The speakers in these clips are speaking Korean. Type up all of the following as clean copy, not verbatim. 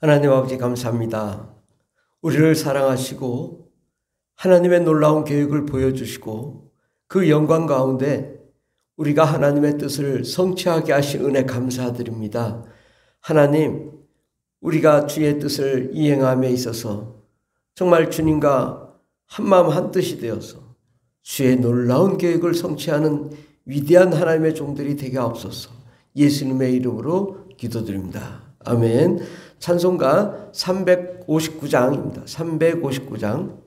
하나님 아버지 감사합니다. 우리를 사랑하시고 하나님의 놀라운 계획을 보여주시고 그 영광 가운데 우리가 하나님의 뜻을 성취하게 하신 은혜 감사드립니다. 하나님, 우리가 주의 뜻을 이행함에 있어서 정말 주님과 한마음 한뜻이 되어서 주의 놀라운 계획을 성취하는 위대한 하나님의 종들이 되게 하옵소서. 예수님의 이름으로 기도드립니다. 아멘. 찬송가 359장입니다. 359장.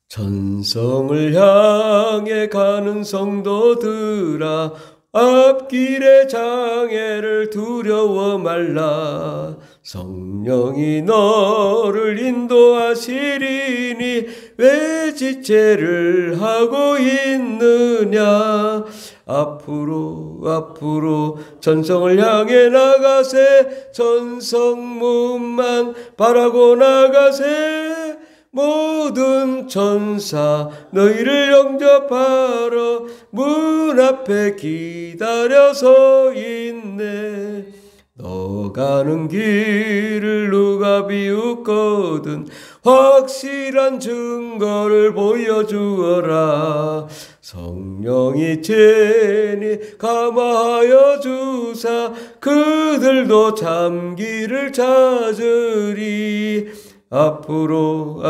전성을 향해 가는 성도들아, 앞길의 장애를 두려워 말라. 성령이 너를 인도하시리니 왜 지체를 하고 있느냐. 앞으로 전성을 향해 나가세. 전성문만 바라고 나가세. 모든 천사 너희를 영접하러 문 앞에 기다려 서 있네. 너 가는 길을 누가 비웃거든 확실한 증거를 보여주어라. 성령이 제니 감화하여 주사 그들도 잠기를 찾으리. 앞으로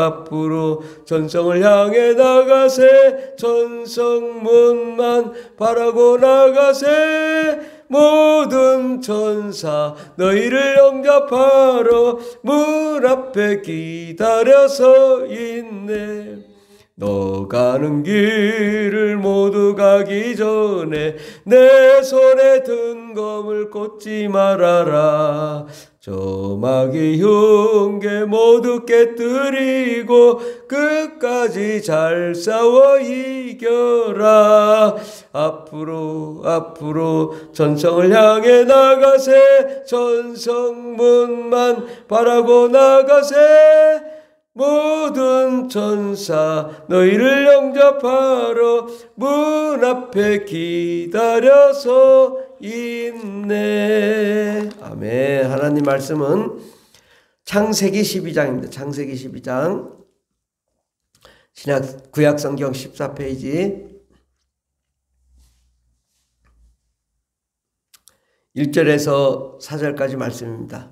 전성을 향해 나가세. 전성문만 바라고 나가세. 모든 천사 너희를 영접하러 문 앞에 기다려서 있네. 너 가는 길을 모두 가기 전에 내 손에 든 검을 꽂지 말아라. 저마귀 흉계 모두 깨뜨리고 끝까지 잘 싸워 이겨라. 앞으로 전성을 향해 나가세. 전성문만 바라고 나가세. 모든 천사 너희를 영접하러 문 앞에 기다려서 있네. 아멘. 하나님 말씀은 창세기 12장입니다. 창세기 12장 구약성경 14페이지 1절에서 4절까지 말씀입니다.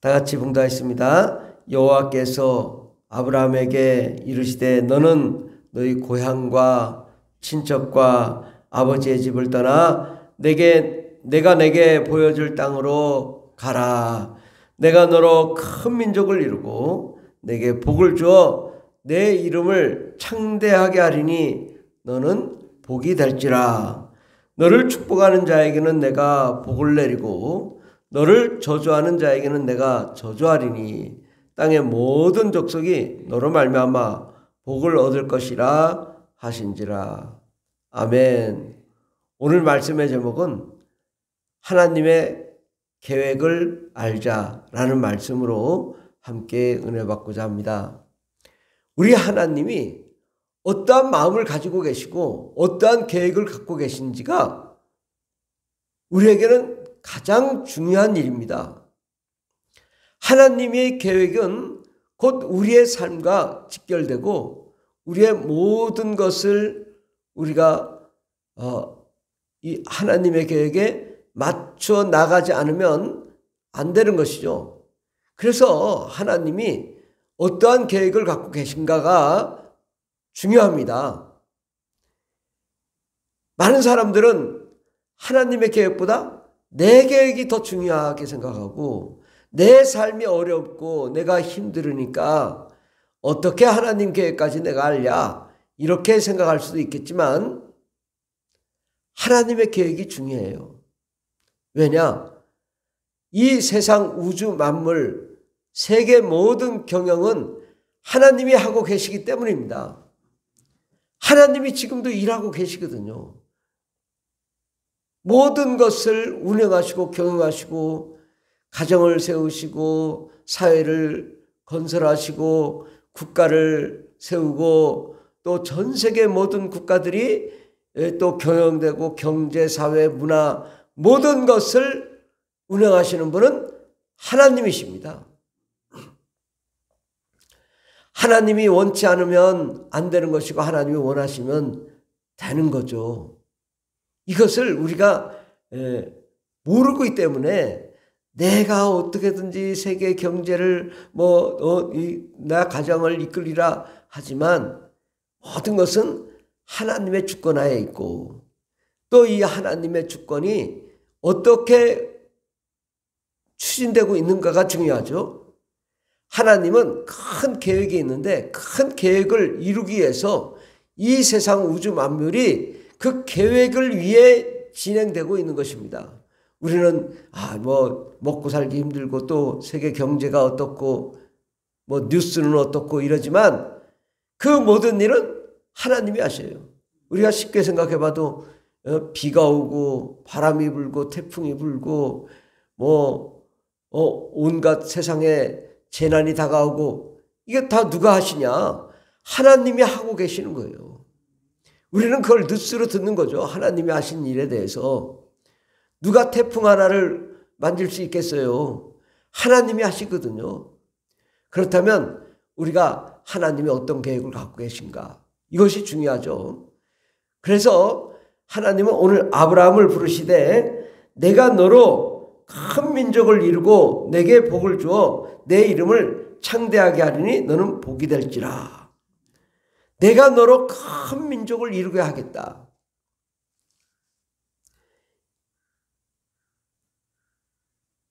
다같이 봉독하겠습니다. 여호와께서 아브라함에게 이르시되 너는 너희 고향과 친척과 아버지의 집을 떠나 내가 내게 보여줄 땅으로 가라. 내가 너로 큰 민족을 이루고 내게 복을 주어 내 이름을 창대하게 하리니 너는 복이 될지라. 너를 축복하는 자에게는 내가 복을 내리고 너를 저주하는 자에게는 내가 저주하리니 땅의 모든 족속이 너로 말미암아 복을 얻을 것이라 하신지라. 아멘. 오늘 말씀의 제목은 하나님의 계획을 알자라는 말씀으로 함께 은혜 받고자 합니다. 우리 하나님이 어떠한 마음을 가지고 계시고 어떠한 계획을 갖고 계신지가 우리에게는 가장 중요한 일입니다. 하나님의 계획은 곧 우리의 삶과 직결되고 우리의 모든 것을 우리가 이 하나님의 계획에 맞춰 나가지 않으면 안 되는 것이죠. 그래서 하나님이 어떠한 계획을 갖고 계신가가 중요합니다. 많은 사람들은 하나님의 계획보다 내 계획이 더 중요하게 생각하고 내 삶이 어렵고 내가 힘들으니까 어떻게 하나님 계획까지 내가 알랴 이렇게 생각할 수도 있겠지만 하나님의 계획이 중요해요. 왜냐? 이 세상 우주 만물 세계 모든 경영은 하나님이 하고 계시기 때문입니다. 하나님이 지금도 일하고 계시거든요. 모든 것을 운영하시고 경영하시고 가정을 세우시고 사회를 건설하시고 국가를 세우고 또 전 세계 모든 국가들이 또 경영되고 경제, 사회, 문화 모든 것을 운영하시는 분은 하나님이십니다. 하나님이 원치 않으면 안 되는 것이고 하나님이 원하시면 되는 거죠. 이것을 우리가 모르고 있기 때문에 내가 어떻게든지 세계 경제를 나 가정을 이끌리라 하지만 모든 것은 하나님의 주권하에 있고 또 이 하나님의 주권이 어떻게 추진되고 있는가가 중요하죠. 하나님은 큰 계획이 있는데 큰 계획을 이루기 위해서 이 세상 우주 만물이 그 계획을 위해 진행되고 있는 것입니다. 우리는 먹고 살기 힘들고 또 세계 경제가 어떻고 뉴스는 어떻고 이러지만 그 모든 일은 하나님이 하셔요. 우리가 쉽게 생각해 봐도 비가 오고 바람이 불고 태풍이 불고 온갖 세상에 재난이 다가오고 이게 다 누가 하시냐? 하나님이 하고 계시는 거예요. 우리는 그걸 뉴스로 듣는 거죠. 하나님이 하신 일에 대해서. 누가 태풍 하나를 만질 수 있겠어요? 하나님이 하시거든요. 그렇다면 우리가 하나님이 어떤 계획을 갖고 계신가? 이것이 중요하죠. 그래서 하나님은 오늘 아브라함을 부르시되 내가 너로 큰 민족을 이루고 내게 복을 주어 내 이름을 창대하게 하리니 너는 복이 될지라. 내가 너로 큰 민족을 이루게 하겠다.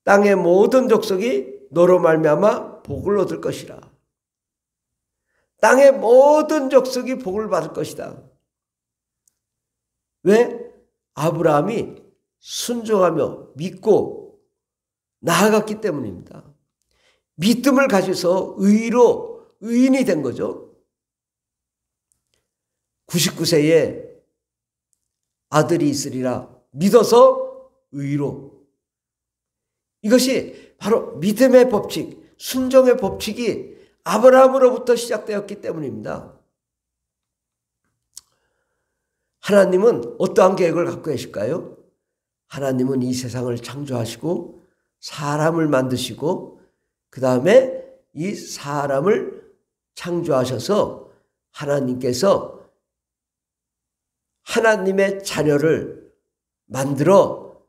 땅의 모든 족속이 너로 말미암아 복을 얻을 것이라. 땅의 모든 족속이 복을 받을 것이다. 왜? 아브라함이 순종하며 믿고 나아갔기 때문입니다. 믿음을 가져서 의인이 된 거죠. 99세에 아들이 있으리라 믿어서 의로. 이것이 바로 믿음의 법칙, 순종의 법칙이 아브라함으로부터 시작되었기 때문입니다. 하나님은 어떠한 계획을 갖고 계실까요? 하나님은 이 세상을 창조하시고 사람을 만드시고 그 다음에 이 사람을 창조하셔서 하나님께서 하나님의 자녀를 만들어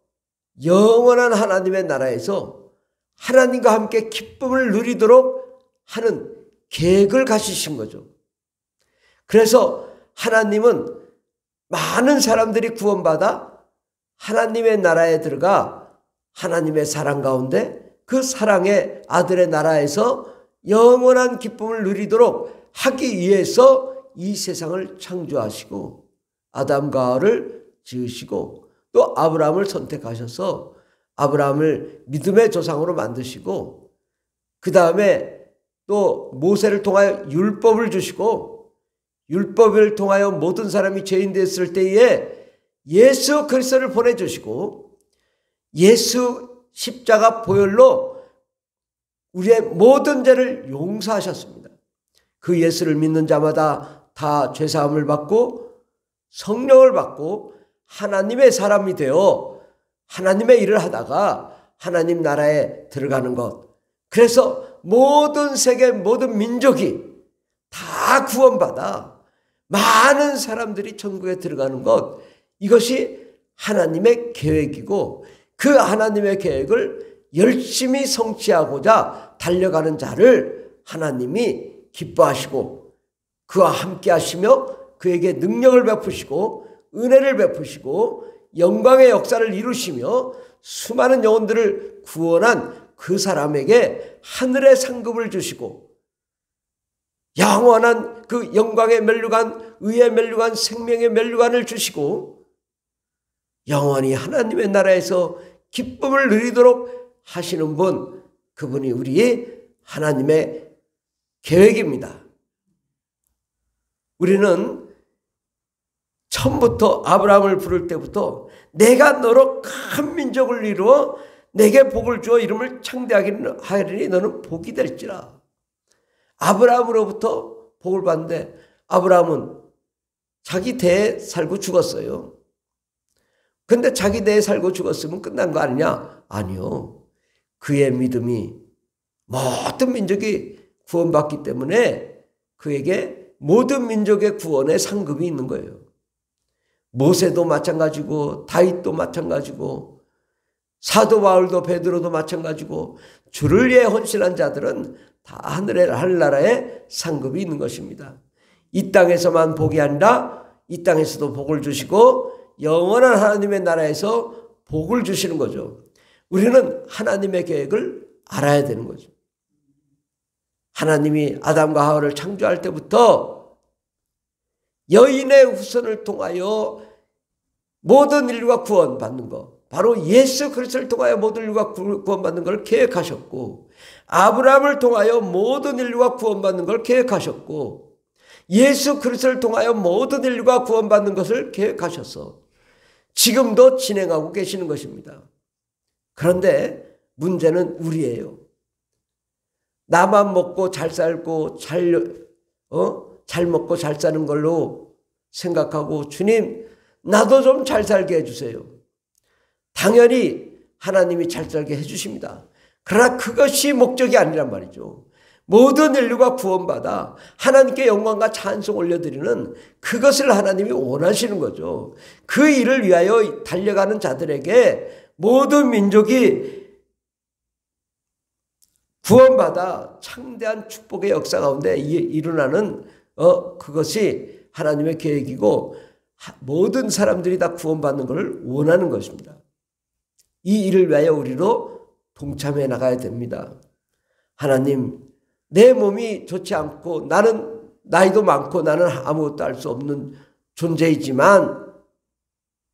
영원한 하나님의 나라에서 하나님과 함께 기쁨을 누리도록 하는 계획을 가지신 거죠. 그래서 하나님은 많은 사람들이 구원받아 하나님의 나라에 들어가 하나님의 사랑 가운데 그 사랑의 아들의 나라에서 영원한 기쁨을 누리도록 하기 위해서 이 세상을 창조하시고 아담과 하와를 지으시고 또 아브라함을 선택하셔서 아브라함을 믿음의 조상으로 만드시고 그 다음에 또 모세를 통하여 율법을 주시고 율법을 통하여 모든 사람이 죄인 됐을 때에 예수 그리스도를 보내주시고 예수 십자가 보혈로 우리의 모든 죄를 용서하셨습니다. 그 예수를 믿는 자마다 다 죄사함을 받고 성령을 받고 하나님의 사람이 되어 하나님의 일을 하다가 하나님 나라에 들어가는 것. 그래서 모든 세계 모든 민족이 다 구원받아 많은 사람들이 천국에 들어가는 것. 이것이 하나님의 계획이고 그 하나님의 계획을 열심히 성취하고자 달려가는 자를 하나님이 기뻐하시고 그와 함께 하시며 그에게 능력을 베푸시고 은혜를 베푸시고 영광의 역사를 이루시며 수많은 영혼들을 구원한 그 사람에게 하늘의 상급을 주시고 영원한 그 영광의 면류관, 의의 면류관, 생명의 면류관을 주시고 영원히 하나님의 나라에서 기쁨을 누리도록 하시는 분, 그분이 우리의 하나님의 계획입니다. 우리는 처음부터 아브라함을 부를 때부터 내가 너로 큰 민족을 이루어 내게 복을 주어 이름을 창대하게 하리니 너는 복이 될지라. 아브라함으로부터 복을 받는데 아브라함은 자기 대에 살고 죽었어요. 근데 자기 대에 살고 죽었으면 끝난 거 아니냐? 아니요. 그의 믿음이 모든 민족이 구원받기 때문에 그에게 모든 민족의 구원의 상급이 있는 거예요. 모세도 마찬가지고 다윗도 마찬가지고 사도 바울도 베드로도 마찬가지고 주를 위해 헌신한 자들은 다 하늘나라에 상급이 있는 것입니다. 이 땅에서만 복이 아니라 이 땅에서도 복을 주시고 영원한 하나님의 나라에서 복을 주시는 거죠. 우리는 하나님의 계획을 알아야 되는 거죠. 하나님이 아담과 하와를 창조할 때부터 여인의 후손을 통하여 모든 인류가 구원받는 것, 바로 예수 그리스도를 통하여 모든 인류가 구원받는 걸 계획하셨고, 아브라함을 통하여 모든 인류가 구원받는 걸 계획하셨고, 예수 그리스도를 통하여 모든 인류가 구원받는 것을 계획하셔서 지금도 진행하고 계시는 것입니다. 그런데 문제는 우리예요. 나만 먹고 잘 살고 잘 먹고 잘 사는 걸로 생각하고, 주님 나도 좀 잘 살게 해주세요. 당연히 하나님이 잘 살게 해주십니다. 그러나 그것이 목적이 아니란 말이죠. 모든 인류가 구원받아 하나님께 영광과 찬송 올려드리는 그것을 하나님이 원하시는 거죠. 그 일을 위하여 달려가는 자들에게 모든 민족이 구원받아 창대한 축복의 역사 가운데 일어나는 그것이 하나님의 계획이고, 모든 사람들이 다 구원받는 것을 원하는 것입니다. 이 일을 위하여 우리도 동참해 나가야 됩니다. 하나님, 내 몸이 좋지 않고 나는 나이도 많고 나는 아무것도 할 수 없는 존재이지만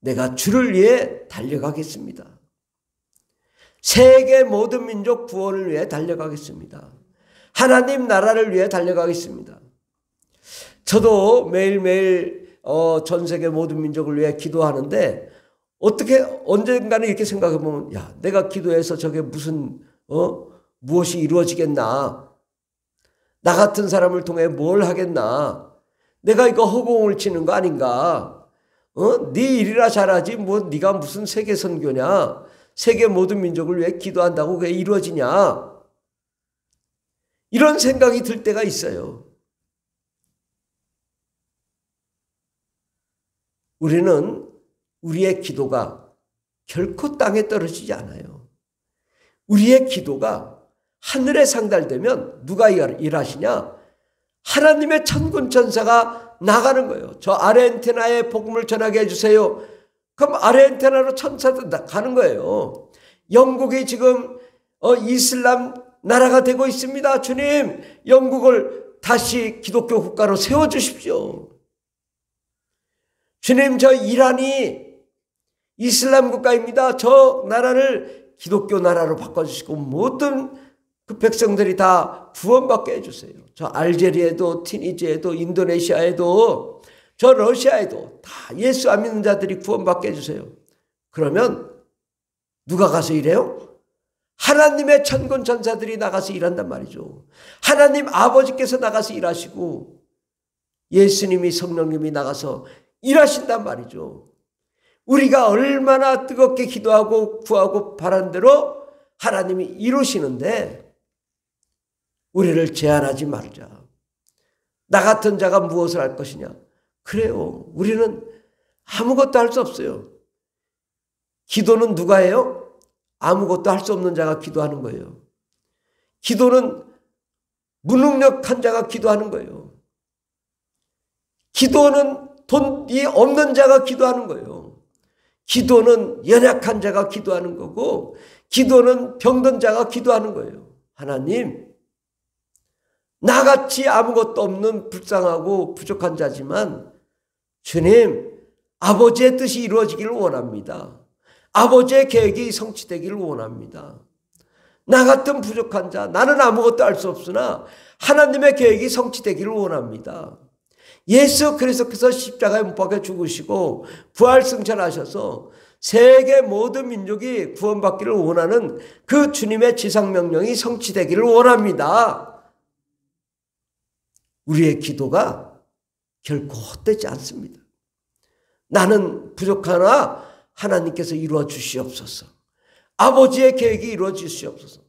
내가 주를 위해 달려가겠습니다. 세계 모든 민족 구원을 위해 달려가겠습니다. 하나님 나라를 위해 달려가겠습니다. 저도 매일매일 전 세계 모든 민족을 위해 기도하는데, 어떻게 언젠가는 이렇게 생각해 보면, 야, 내가 기도해서 저게 무엇이 이루어지겠나? 나 같은 사람을 통해 뭘 하겠나? 내가 이거 허공을 치는 거 아닌가? 네 일이라 잘하지 뭐 네가 무슨 세계 선교냐? 세계 모든 민족을 위해 기도한다고 그게 이루어지냐? 이런 생각이 들 때가 있어요. 우리는 우리의 기도가 결코 땅에 떨어지지 않아요. 우리의 기도가 하늘에 상달되면 누가 일하시냐? 하나님의 천군 천사가 나가는 거예요. 저 아르헨티나에 복음을 전하게 해주세요. 그럼 아르헨티나로 천사도 가는 거예요. 영국이 지금 이슬람 나라가 되고 있습니다. 주님, 영국을 다시 기독교 국가로 세워주십시오. 주님, 저 이란이 이슬람 국가입니다. 저 나라를 기독교 나라로 바꿔주시고 모든 그 백성들이 다 구원받게 해주세요. 저 알제리에도, 튀니지에도, 인도네시아에도, 저 러시아에도 다 예수 안 믿는 자들이 구원받게 해주세요. 그러면 누가 가서 일해요? 하나님의 천군 천사들이 나가서 일한단 말이죠. 하나님 아버지께서 나가서 일하시고 예수님이, 성령님이 나가서 일하신단 말이죠. 우리가 얼마나 뜨겁게 기도하고 구하고 바란 대로 하나님이 이루시는데 우리를 제한하지 말자. 나 같은 자가 무엇을 할 것이냐? 그래요. 우리는 아무것도 할 수 없어요. 기도는 누가 해요? 아무것도 할 수 없는 자가 기도하는 거예요. 기도는 무능력한 자가 기도하는 거예요. 기도는 돈이 없는 자가 기도하는 거예요. 기도는 연약한 자가 기도하는 거고, 기도는 병든 자가 기도하는 거예요. 하나님, 나같이 아무것도 없는 불쌍하고 부족한 자지만 주님, 아버지의 뜻이 이루어지기를 원합니다. 아버지의 계획이 성취되기를 원합니다. 나 같은 부족한 자, 나는 아무것도 할 수 없으나 하나님의 계획이 성취되기를 원합니다. 예수 그리스도께서 십자가에 못 박혀 죽으시고 부활 승천하셔서 세계 모든 민족이 구원받기를 원하는 그 주님의 지상명령이 성취되기를 원합니다. 우리의 기도가 결코 헛되지 않습니다. 나는 부족하나 하나님께서 이루어 주시옵소서. 아버지의 계획이 이루어 주시옵소서.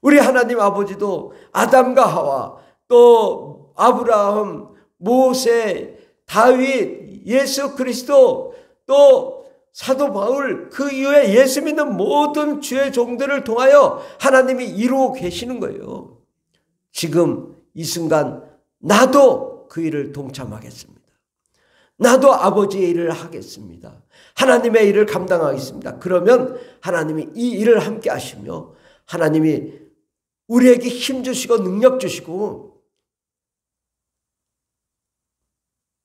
우리 하나님 아버지도 아담과 하와, 또 아브라함, 모세, 다윗, 예수 그리스도, 또 사도 바울, 그 이후에 예수 믿는 모든 주의 종들을 통하여 하나님이 이루고 계시는 거예요. 지금 이 순간 나도 그 일을 동참하겠습니다. 나도 아버지의 일을 하겠습니다. 하나님의 일을 감당하겠습니다. 그러면 하나님이 이 일을 함께 하시며 하나님이 우리에게 힘 주시고 능력 주시고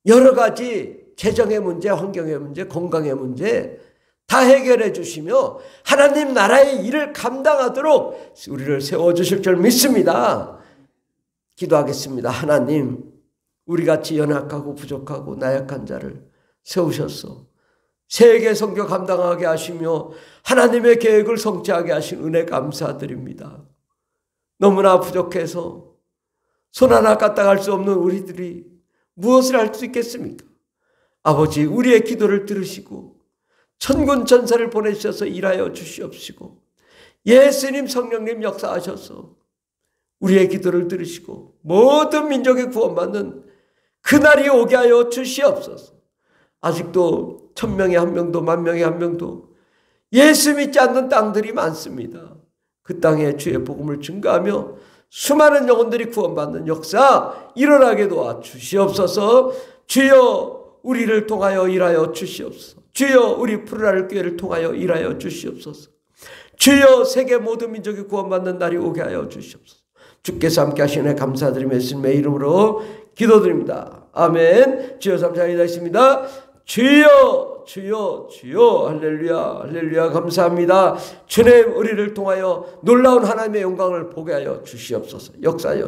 여러 가지 재정의 문제, 환경의 문제, 건강의 문제 다 해결해 주시며 하나님 나라의 일을 감당하도록 우리를 세워주실 줄 믿습니다. 기도하겠습니다. 하나님, 우리같이 연약하고 부족하고 나약한 자를 세우셔서 세계 선교 감당하게 하시며 하나님의 계획을 성취하게 하신 은혜 감사드립니다. 너무나 부족해서 손 하나 까딱할 수 없는 우리들이 무엇을 할 수 있겠습니까? 아버지, 우리의 기도를 들으시고 천군 천사를 보내주셔서 일하여 주시옵시고 예수님 성령님 역사하셔서 우리의 기도를 들으시고 모든 민족의 구원받는 그날이 오게 하여 주시옵소서. 아직도 1000명에 1명도 10,000명에 1명도 예수 믿지 않는 땅들이 많습니다. 그 땅에 주의 복음을 증거하며 수많은 영혼들이 구원받는 역사 일어나게 도와 주시옵소서. 주여 우리를 통하여 일하여 주시옵소서. 주여 우리 푸르라를 교회를 통하여 일하여 주시옵소서. 주여 세계 모든 민족이 구원받는 날이 오게 하여 주시옵소서. 주께서 함께 하시네 감사드리며 예수님의 이름으로 기도드립니다. 아멘. 주여 감사합니다. 있습니다. 주여 주여 주여 할렐루야 할렐루야 감사합니다. 주님 우리를 통하여 놀라운 하나님의 영광을 보게 하여 주시옵소서. 역사하여